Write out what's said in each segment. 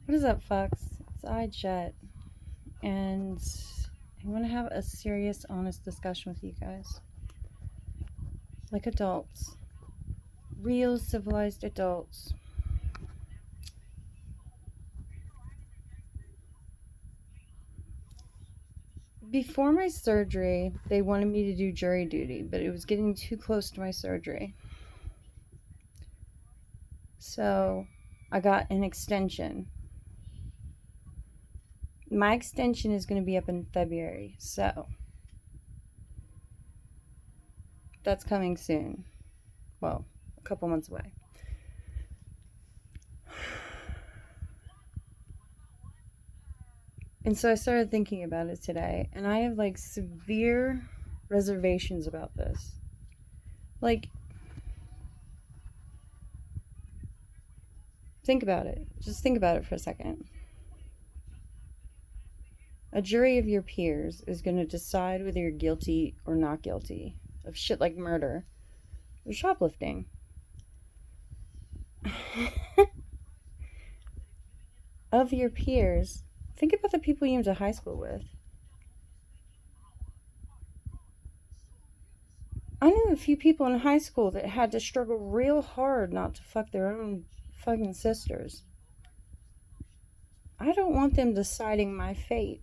What is up, Fox? It's Jet, and I want to have a serious, honest discussion with you guys. Like adults. Real civilized adults. Before my surgery, they wanted me to do jury duty, but it was getting too close to my surgery. So I got an extension. My extension is going to be up in February, so that's coming soon. Well, a couple months away. And so I started thinking about it today, and I have like severe reservations about this. Like, think about it. Just think about it for a second. A jury of your peers is going to decide whether you're guilty or not guilty of shit like murder or shoplifting. Of your peers, think about the people you went to high school with. I knew a few people in high school that had to struggle real hard not to fuck their own fucking sisters. I don't want them deciding my fate.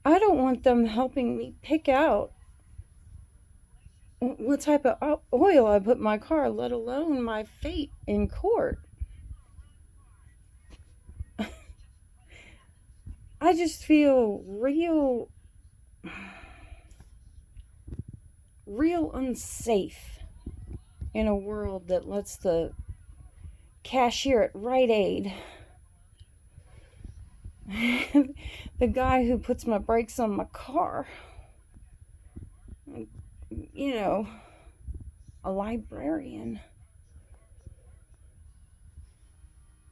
I don't want them helping me pick out what type of oil I put in my car, let alone my fate in court. I just feel real unsafe in a world that lets the cashier at Rite Aid, the guy who puts my brakes on my car, you know, a librarian,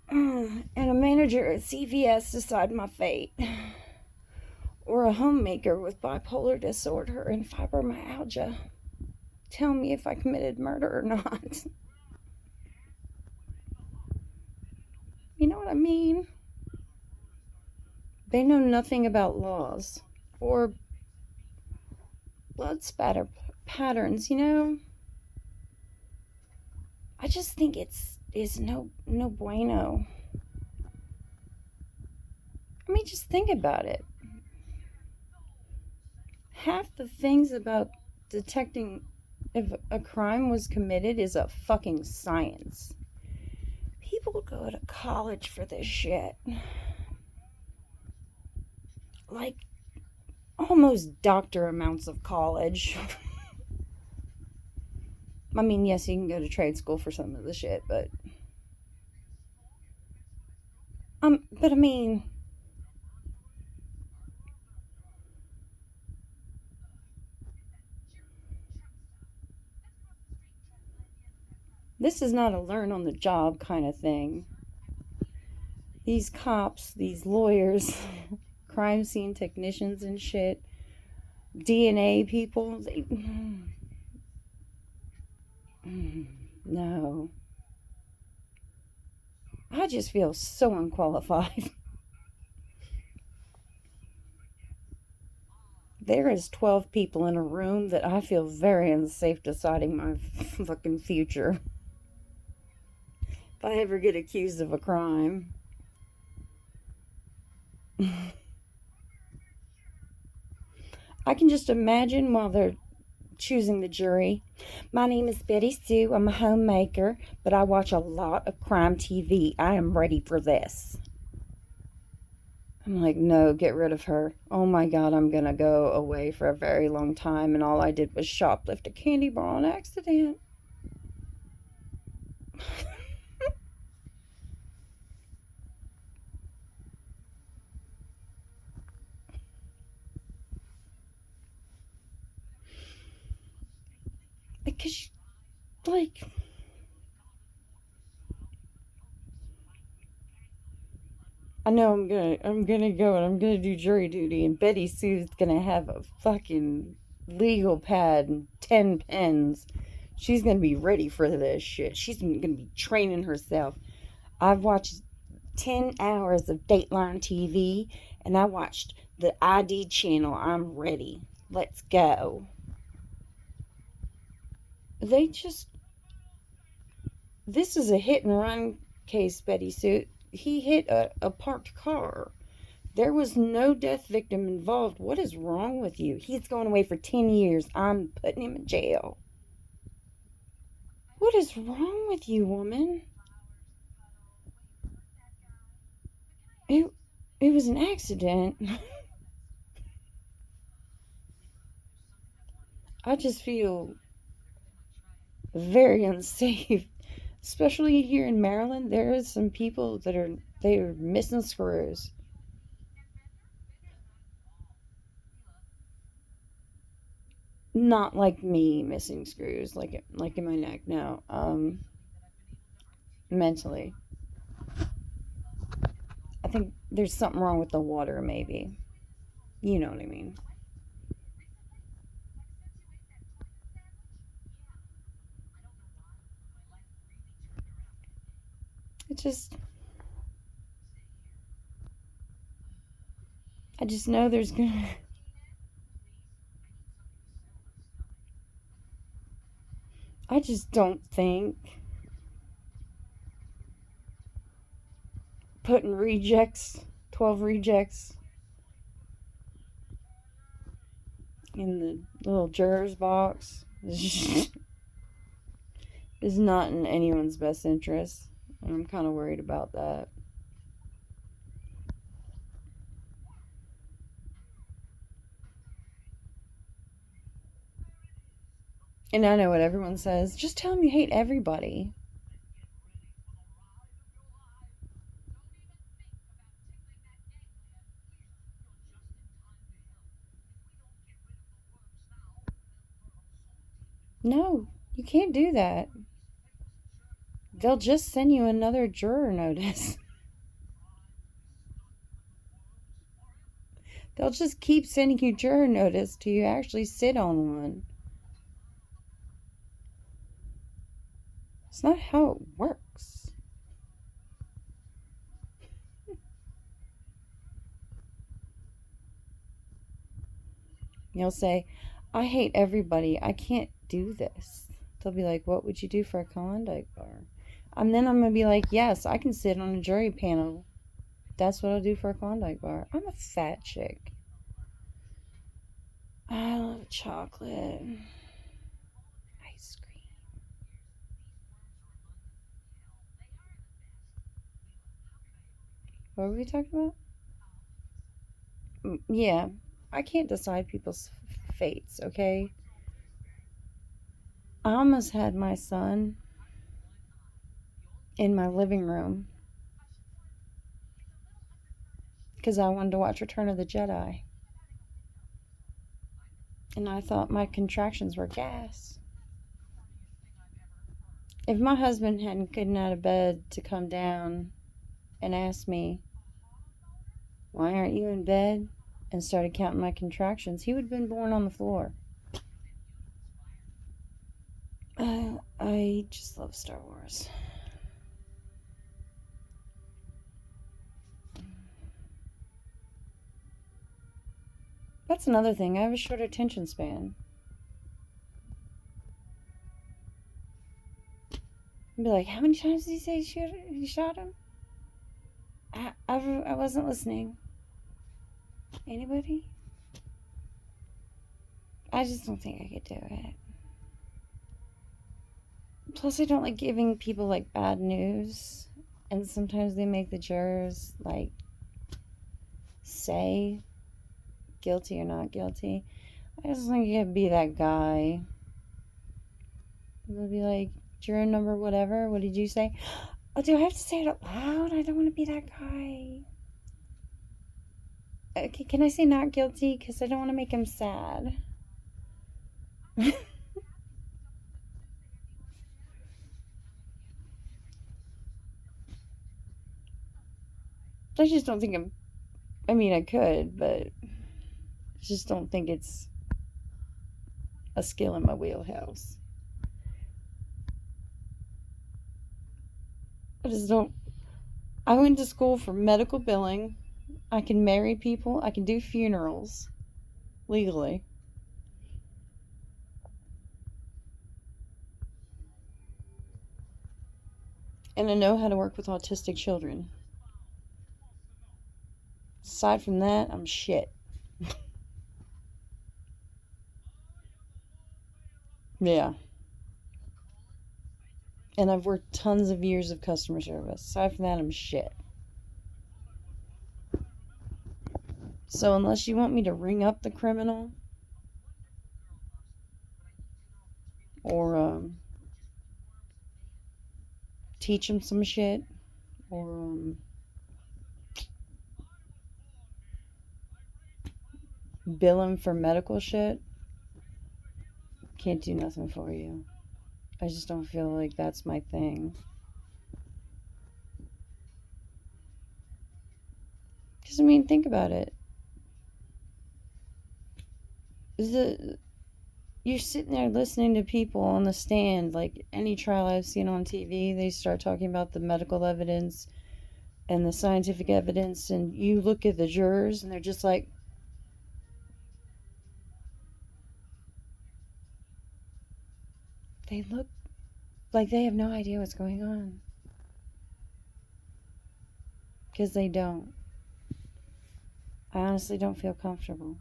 and a manager at CVS decide my fate, or a homemaker with bipolar disorder and fibromyalgia tell me if I committed murder or not. You know what I mean? They know nothing about laws or blood spatter patterns, you know? I just think it's no bueno. I mean, just think about it. Half the things about detecting if a crime was committed is a fucking science. People go to college for this shit. Like, almost doctor amounts of college. I mean, yes, you can go to trade school for some of the shit, but I mean, this is not a learn on the job kind of thing. These cops, these lawyers, crime scene technicians and shit, DNA people, they no. I just feel so unqualified. There is 12 people in a room that I feel very unsafe deciding my fucking future. If I ever get accused of a crime. I can just imagine while they're choosing the jury. My name is Betty Sue. I'm a homemaker, but I watch a lot of crime TV. I am ready for this. I'm like, no, get rid of her. Oh my God, I'm gonna go away for a very long time, and all I did was shoplift a candy bar on accident. Because, like, I know I'm gonna go and I'm gonna do jury duty, and Betty Sue's gonna have a fucking legal pad and 10 pens. She's gonna be ready for this shit. She's gonna be training herself. I've watched 10 hours of Dateline TV, and I watched the ID channel. I'm ready. Let's go. They just, this is a hit and run case, Betty Sue. He hit a parked car. There was no death victim involved. What is wrong with you? He's going away for 10 years. I'm putting him in jail. What is wrong with you, woman? It, it was an accident. I just feel very unsafe. Especially here in Maryland, there is some people that are missing screws. Not like me missing screws, like in my neck. No, mentally, I think there's something wrong with the water. Maybe you know what I mean. It just, I just know there's gonna. I just don't think putting rejects, 12 rejects, in the little jurors box is not in anyone's best interest. And I'm kind of worried about that. And I know what everyone says. Just tell them you hate everybody. No, you can't do that. They'll just send you another juror notice. They'll just keep sending you juror notice till you actually sit on one. It's not how it works. You'll say, I hate everybody. I can't do this. They'll be like, what would you do for a Klondike bar? And then I'm going to be like, yes, I can sit on a jury panel. That's what I'll do for a Klondike bar. I'm a fat chick. I love chocolate. Ice cream. What were we talking about? Yeah. I can't decide people's fates, okay? I almost had my son in my living room because I wanted to watch Return of the Jedi. And I thought my contractions were gas. If my husband hadn't gotten out of bed to come down and ask me, why aren't you in bed? And started counting my contractions, he would have been born on the floor. I just love Star Wars. That's another thing. I have a short attention span. I'd be like, how many times did he say he shot him? I wasn't listening. Anybody? I just don't think I could do it. Plus, I don't like giving people like bad news. And sometimes they make the jurors like say guilty or not guilty. I just think you could be that guy. They'll be like, juror number whatever, what did you say? Oh, do I have to say it out loud? I don't want to be that guy. Okay, can I say not guilty? Because I don't want to make him sad. I just don't think I mean, I could, but I just don't think it's a skill in my wheelhouse. I just don't. I went to school for medical billing. I can marry people. I can do funerals legally. And I know how to work with autistic children. Aside from that, I'm shit. Yeah. And I've worked tons of years of customer service. Aside from that, I'm shit. So unless you want me to ring up the criminal or teach him some shit or bill him for medical shit, can't do nothing for you. I just don't feel like that's my thing. Because, I mean, think about it. You're sitting there listening to people on the stand, like any trial I've seen on TV, they start talking about the medical evidence and the scientific evidence, and you look at the jurors and they're just like, they look like they have no idea what's going on. Because they don't. I honestly don't feel comfortable.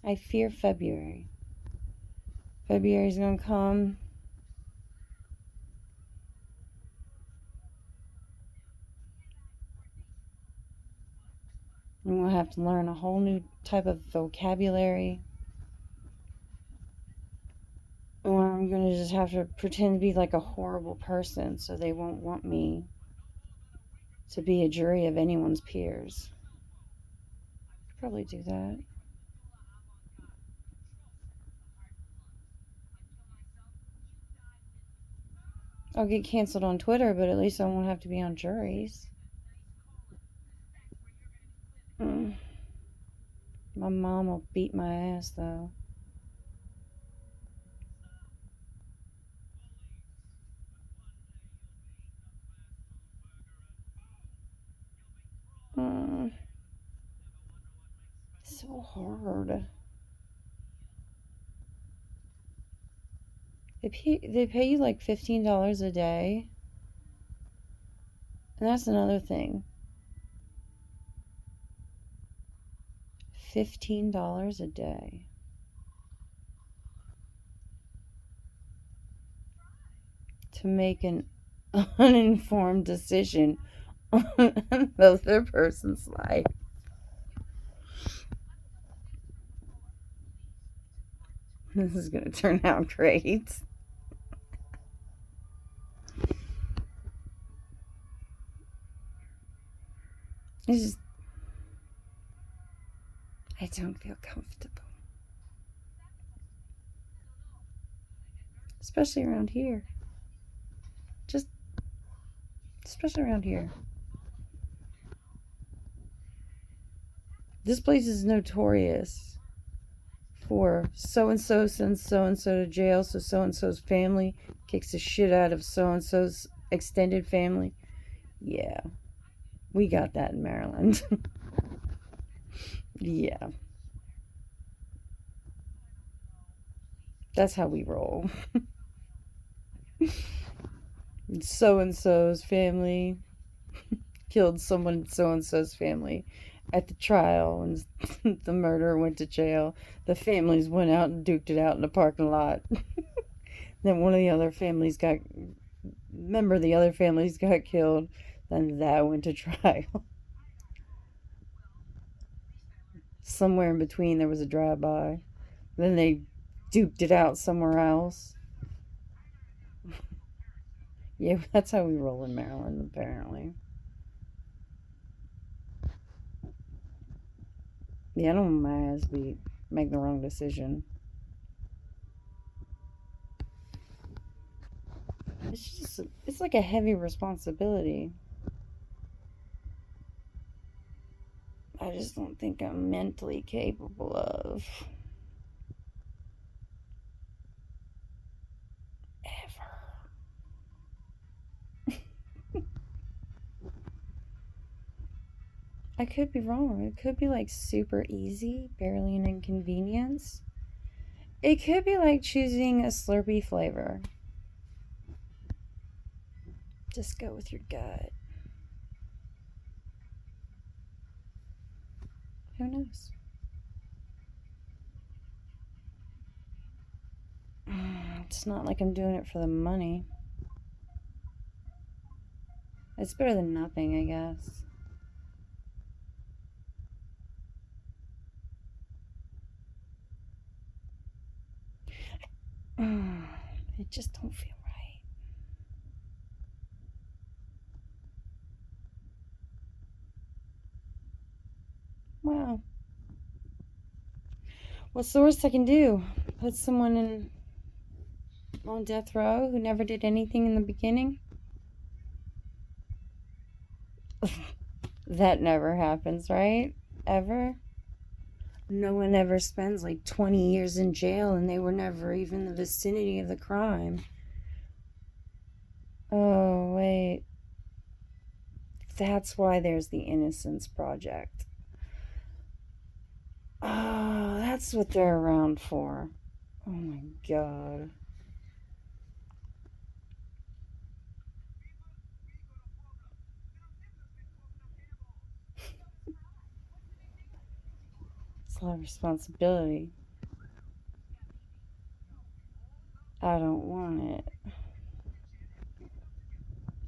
I fear February. February's gonna come. I'm gonna have to learn a whole new type of vocabulary. Or I'm gonna just have to pretend to be like a horrible person so they won't want me to be a jury of anyone's peers. Could probably do that. I'll get canceled on Twitter, but at least I won't have to be on juries. Mm. My mom will beat my ass, though. Mm. It's so hard. They pay you like $15 a day. And that's another thing. $15 a day. To make an uninformed decision on another person's life. This is going to turn out great. It's just, I don't feel comfortable. Especially around here. Just, especially around here. This place is notorious for so and so sends so and so to jail, so and so's family kicks the shit out of so and so's extended family. Yeah, we got that in Maryland. Yeah, that's how we roll. So and so's family killed someone in so and so's family at the trial, and the murderer went to jail. The families went out and duked it out in the parking lot. Then one of the other families got, member of the other families got killed. Then that went to trial. Somewhere in between, there was a drive-by. Then they duked it out somewhere else. Yeah, that's how we roll in Maryland, apparently. Yeah, I don't want my ass beat. Make the wrong decision. It's like a heavy responsibility. I just don't think I'm mentally capable of. Ever. I could be wrong. It could be like super easy, barely an inconvenience. It could be like choosing a Slurpee flavor. Just go with your gut. Who knows? It's not like I'm doing it for the money. It's better than nothing, I guess. It just don't feel right. Wow. What's the worst I can do? Put someone on death row who never did anything in the beginning? That never happens, right? Ever? No one ever spends like 20 years in jail and they were never even in the vicinity of the crime. Oh, wait. That's why there's the Innocence Project. Oh, that's what they're around for. Oh my god. It's a lot of responsibility. I don't want it.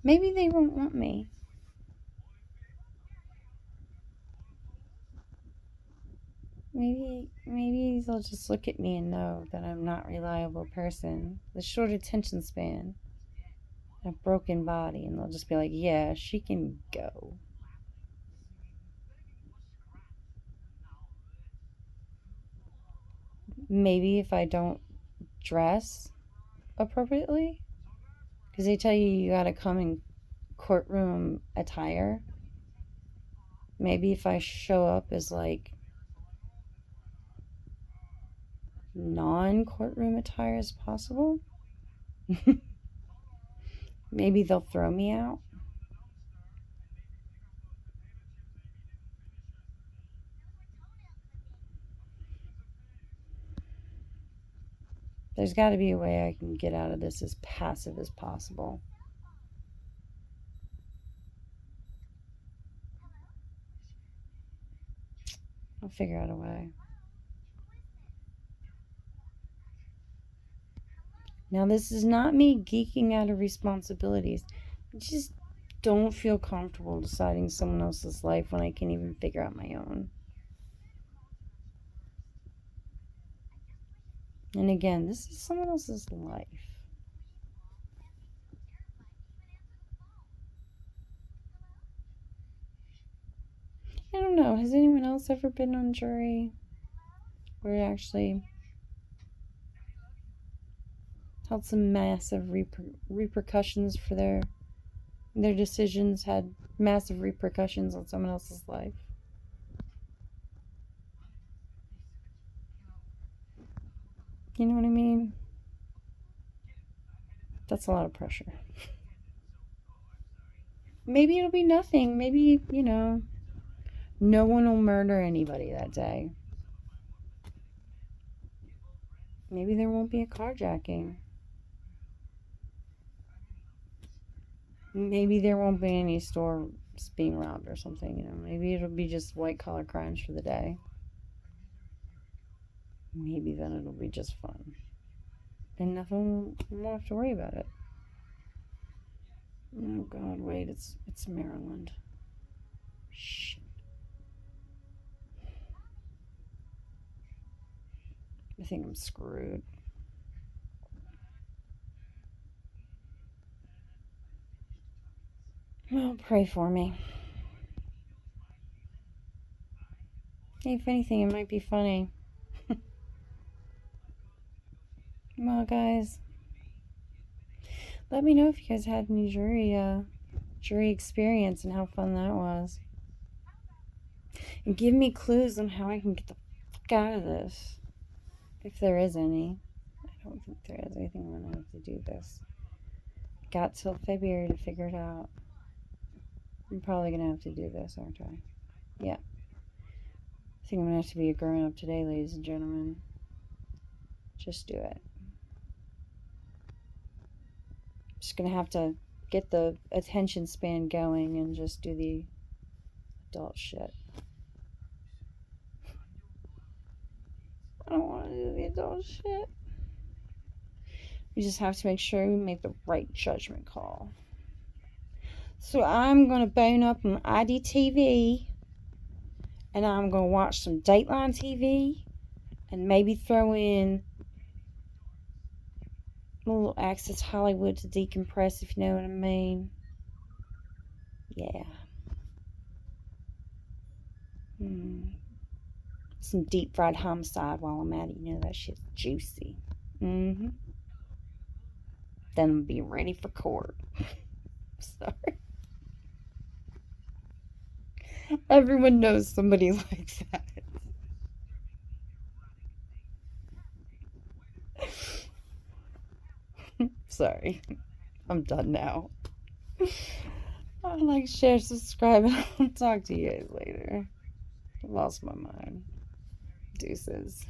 Maybe they won't want me. Maybe they'll just look at me and know that I'm not a reliable person. The short attention span, a broken body, and they'll just be like, yeah, she can go. Maybe if I don't dress appropriately, because they tell you gotta come in courtroom attire. Maybe if I show up as like non courtroom attire as possible, maybe they'll throw me out. There's got to be a way I can get out of this as passive as possible. I'll figure out a way. Now, this is not me geeking out of responsibilities. I just don't feel comfortable deciding someone else's life when I can't even figure out my own. And again, this is someone else's life. I don't know. Has anyone else ever been on jury where it actually held some massive repercussions for their decisions, had massive repercussions on someone else's life? You know what I mean? That's a lot of pressure. Maybe it'll be nothing. Maybe, no one will murder anybody that day. Maybe there won't be a carjacking. Maybe there won't be any stores being robbed or something, Maybe it'll be just white collar crimes for the day. Maybe then it'll be just fun. And nothing won't have to worry about it. Oh god, wait, it's Maryland. Shit. I think I'm screwed. Well, pray for me. Hey, if anything, it might be funny. Well, guys, let me know if you guys had any jury experience and how fun that was. And give me clues on how I can get the fuck out of this. If there is any. I don't think there is. I think I'm going to have to do this. Got till February to figure it out. I'm probably going to have to do this, aren't I? Yeah. I think I'm going to have to be a grown up today, ladies and gentlemen. Just do it. Just going to have to get the attention span going and just do the adult shit. I don't want to do the adult shit. We just have to make sure we make the right judgment call. So I'm going to bone up on IDTV, and I'm going to watch some Dateline TV, and maybe throw in a little Access Hollywood to decompress, if you know what I mean. Yeah. Some deep fried homicide while I'm at it. You know, that shit's juicy. Then I'm be ready for court. Sorry. Everyone knows somebody like that. Sorry. I'm done now. Like, share, subscribe, and I'll talk to you guys later. I lost my mind. Deuces.